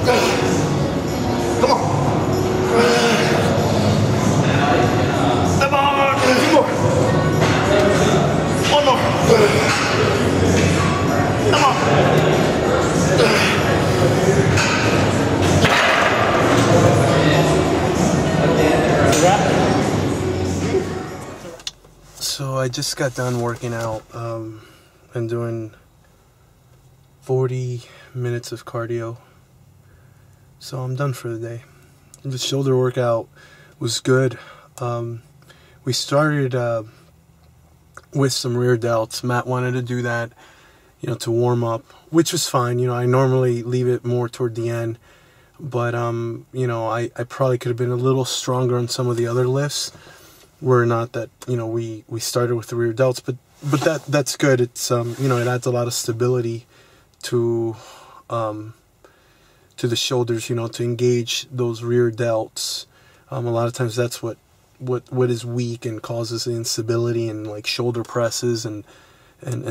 Come on. Come on. Two more. One more. Come on. So I just got done working out and doing 40 minutes of cardio. So I'm done for the day. The shoulder workout was good. We started with some rear delts. Matt wanted to do that, to warm up, which was fine. I normally leave it more toward the end, but I probably could have been a little stronger on some of the other lifts. Were not that we started with the rear delts, but that's good. It's it adds a lot of stability to the shoulders, to engage those rear delts. A lot of times that's what is weak and causes instability and like shoulder presses and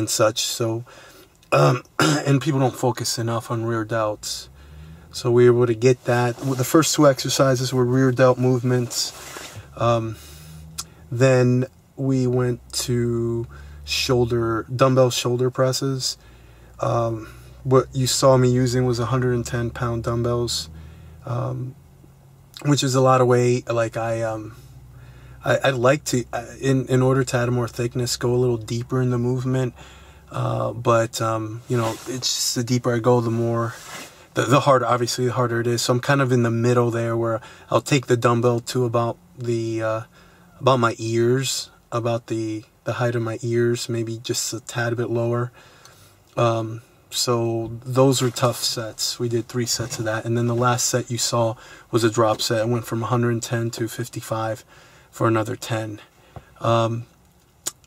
such. So and people don't focus enough on rear delts. So we were able to get that. The first two exercises were rear delt movements. Then we went to dumbbell shoulder presses. What you saw me using was 110-pound dumbbells, which is a lot of weight. Like I'd like to, in order to add more thickness, go a little deeper in the movement. But it's just the deeper I go, the more, the harder, obviously the harder it is. So I'm kind of in the middle there, where I'll take the dumbbell to about my ears, about the height of my ears, maybe just a tad bit lower. So those were tough sets. We did 3 sets of that. And then the last set you saw was a drop set. I went from 110 to 55 for another 10.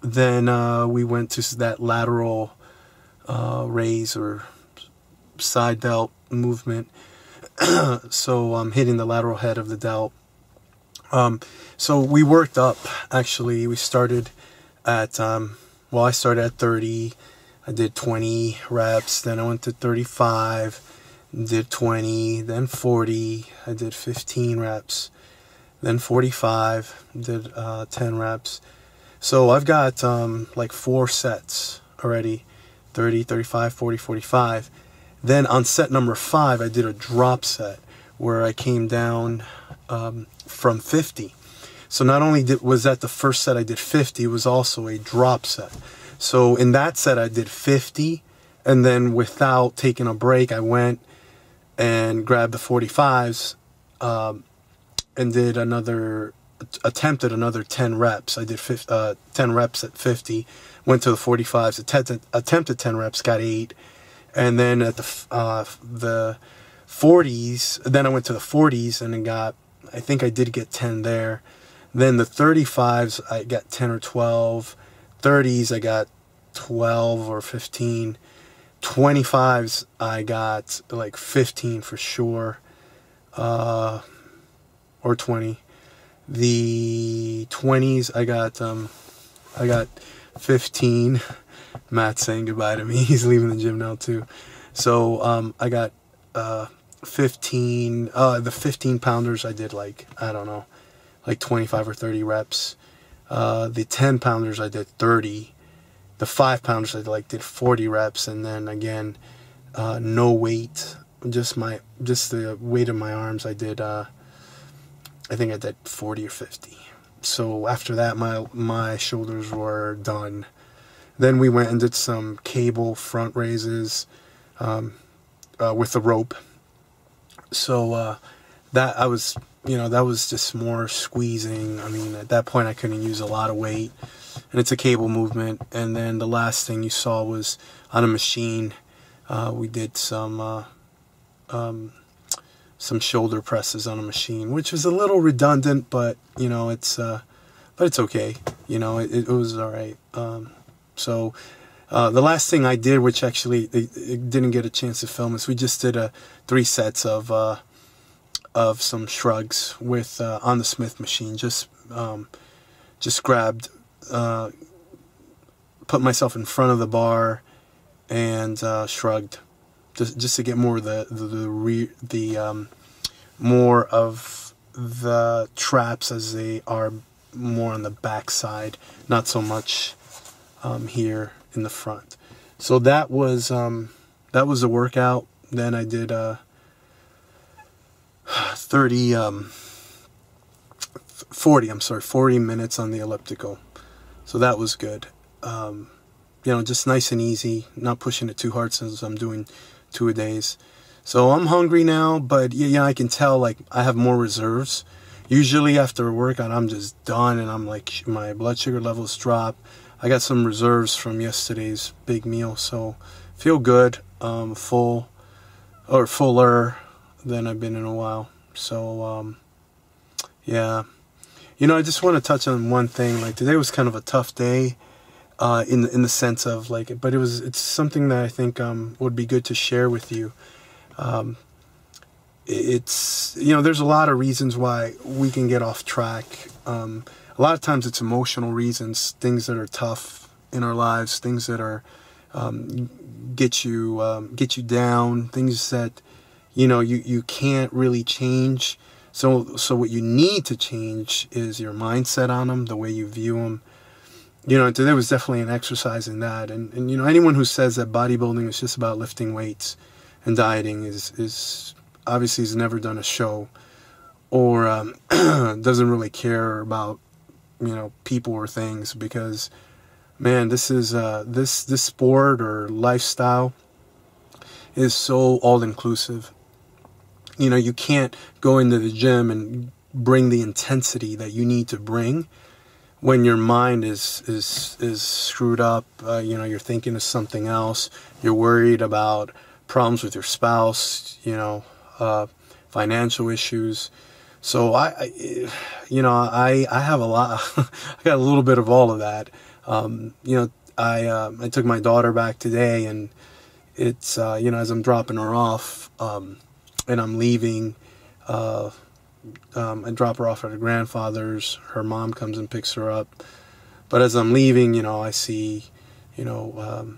Then we went to that lateral raise or side delt movement. So I'm hitting the lateral head of the delt. So we worked up, actually. We started at, I started at 30. I did 20 reps. Then I went to 35, did 20, then 40. I did 15 reps. Then 45, did 10 reps. So I've got like 4 sets already, 30, 35, 40, 45. Then on set number 5, I did a drop set where I came down from 50. So not only was that the first set I did 50, it was also a drop set. So in that set I did 50, and then without taking a break, I went and grabbed the 45s and did attempted another 10 reps. I did 10 reps at 50, went to the 45s, attempted 10 reps, got 8, and then at the 40s, then I went to the 40s and then I think I did get 10 there. Then the 35s, I got 10 or 12. 30s, I got 12 or 15. 25s, I got like 15 for sure, or 20. The 20s, I got 15. Matt's saying goodbye to me. He's leaving the gym now too. So I got 15. The 15 pounders, I did like 25 or 30 reps. The 10 pounders, I did 30. The 5 pounders, I did 40 reps, and then again, no weight, just the weight of my arms. I did, I think I did 40 or 50. So after that, my shoulders were done. Then we went and did some cable front raises with the rope. So that was just more squeezing. I mean, at that point I couldn't use a lot of weight, and it's a cable movement. And then the last thing you saw was on a machine. We did some shoulder presses on a machine, which was a little redundant, but it's okay. It was all right. So the last thing I did, which actually it didn't get a chance to film, is we just did 3 sets of some shrugs with on the Smith machine. Just grabbed, put myself in front of the bar and shrugged just to get more of more of the traps as they are more on the back side, not so much here in the front. So that was the workout. Then I did 40 minutes on the elliptical. So that was good. You know, just nice and easy, not pushing it too hard since I'm doing 2 a days. So I'm hungry now, but yeah, I can tell like I have more reserves. Usually after a workout, I'm just done and I'm like, my blood sugar levels drop. I got some reserves from yesterday's big meal, so feel good, fuller than I've been in a while. So yeah, you know, I just want to touch on one thing. Like today was kind of a tough day, in the sense of like, but it's something that I think would be good to share with you. It's, you know, there's a lot of reasons why we can get off track. A lot of times it's emotional reasons, things that are tough in our lives, things that are get you down, things that, you know, you can't really change. So what you need to change is your mindset on them, the way you view them. You know, today was definitely an exercise in that. And you know, anyone who says that bodybuilding is just about lifting weights and dieting is obviously has never done a show, or doesn't really care about, you know, people or things, because man, this is this sport or lifestyle is so all-inclusive. You know, you can't go into the gym and bring the intensity that you need to bring when your mind is screwed up. You know, you're thinking of something else. You're worried about problems with your spouse, you know, financial issues. So I have a lot. I got a little bit of all of that. You know, I took my daughter back today, and it's you know, as I'm dropping her off, and I'm leaving, I drop her off at her grandfather's. Her mom comes and picks her up. But as I'm leaving, you know, I see, you know,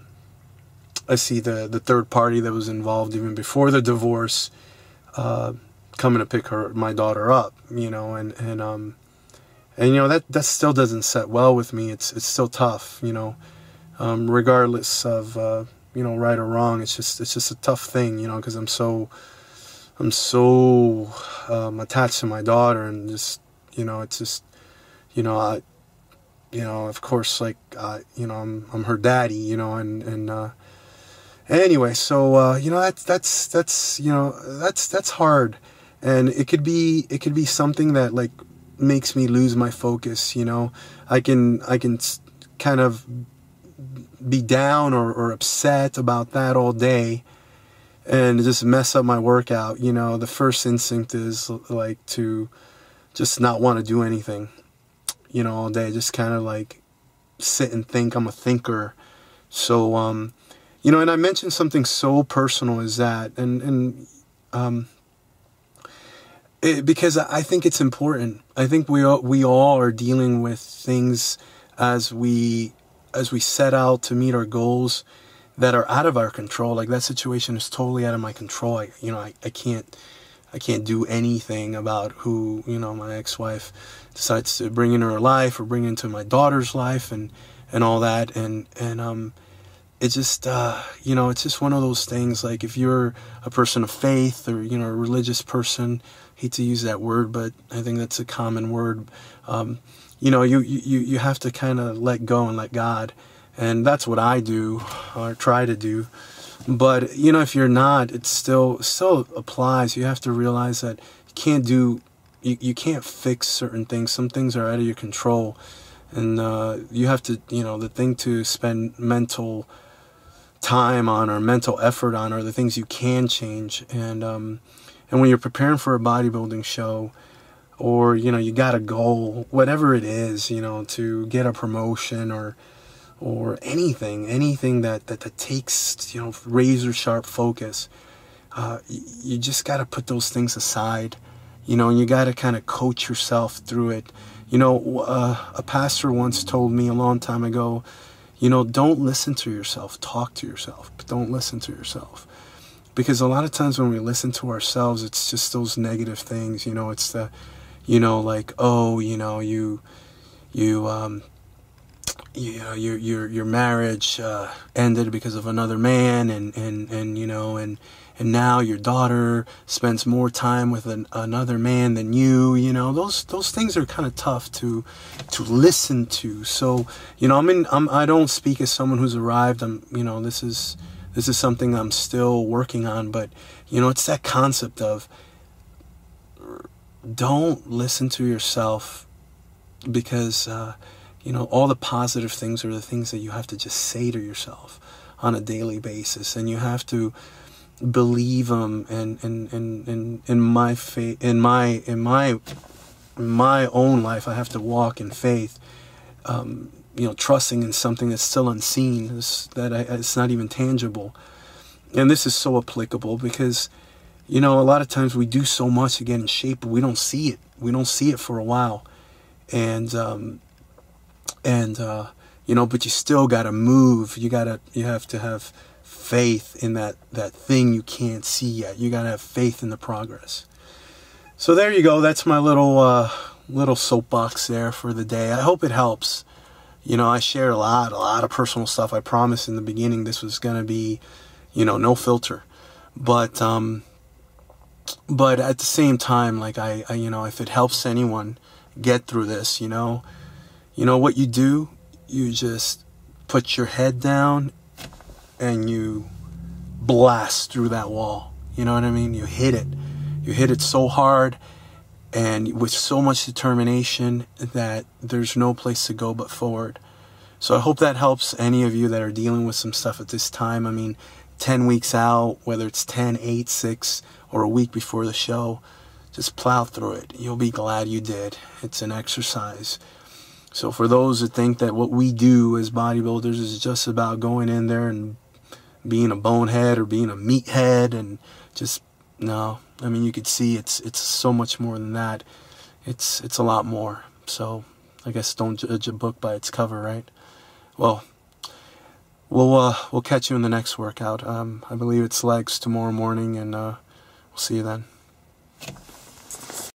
I see the third party that was involved even before the divorce, coming to pick my daughter up, you know, and you know, that still doesn't set well with me. It's still tough, you know, regardless of you know, right or wrong. It's just a tough thing, you know, because I'm so attached to my daughter, and just, you know, it's just, you know, you know, of course, like, you know, I'm her daddy, you know, and anyway, so you know, that's you know, that's hard, and it could be something that like makes me lose my focus. You know, I can kind of be down or upset about that all day, and just mess up my workout. You know, the first instinct is like to just not want to do anything, you know, all day. Just kind of like sit and think. I'm a thinker. So, you know, and I mentioned something so personal as that, because I think it's important. I think we all are dealing with things as we set out to meet our goals that are out of our control. Like that situation is totally out of my control. I can't do anything about who, you know, my ex-wife decides to bring into her life or bring into my daughter's life and all that. And it's just, you know, it's just one of those things. Like if you're a person of faith or, you know, a religious person, hate to use that word, but I think that's a common word. You know, you have to kind of let go and let God. And that's what I do, or try to do. But, you know, if you're not, it still applies. You have to realize that you can't fix certain things. Some things are out of your control. And you have to, you know, the thing to spend mental time on or mental effort on are the things you can change. And when you're preparing for a bodybuilding show, or, you know, you got a goal, whatever it is, you know, to get a promotion or anything that takes, you know, razor sharp focus, you just got to put those things aside, you know, and you got to kind of coach yourself through it. You know, a pastor once told me a long time ago, you know, don't listen to yourself, talk to yourself, but don't listen to yourself. because a lot of times when we listen to ourselves, it's just those negative things, you know. It's the, you know, like, oh, you know, your marriage ended because of another man, and you know, and now your daughter spends more time with another man than you. You know, those things are kind of tough to listen to. So, you know, I don't speak as someone who's arrived. You know, this is something I'm still working on, but you know, it's that concept of don't listen to yourself, because you know, all the positive things are the things that you have to just say to yourself on a daily basis, and you have to believe them. And in my faith, in my own life, I have to walk in faith. You know, trusting in something that's still unseen, it's not even tangible. And this is so applicable because, you know, a lot of times we do so much to get in shape, but we don't see it. We don't see it for a while. And you know, but you still got to move. You have to have faith in that thing you can't see yet. You got to have faith in the progress. So there you go. That's my little soapbox there for the day. I hope it helps. You know, I shared a lot of personal stuff. I promised in the beginning this was going to be, you know, no filter. But at the same time, like I you know, if it helps anyone get through this, you know what you do? You just put your head down and you blast through that wall. You know what I mean? You hit it. You hit it so hard and with so much determination that there's no place to go but forward. So I hope that helps any of you that are dealing with some stuff at this time. I mean, 10 weeks out, whether it's 10, 8, 6, or a week before the show, just plow through it. You'll be glad you did. It's an exercise. So for those that think that what we do as bodybuilders is just about going in there and being a bonehead or being a meathead, and just, no. I mean, you could see it's so much more than that. It's a lot more. So I guess don't judge a book by its cover, right? Well, we'll catch you in the next workout. I believe it's legs tomorrow morning, and we'll see you then.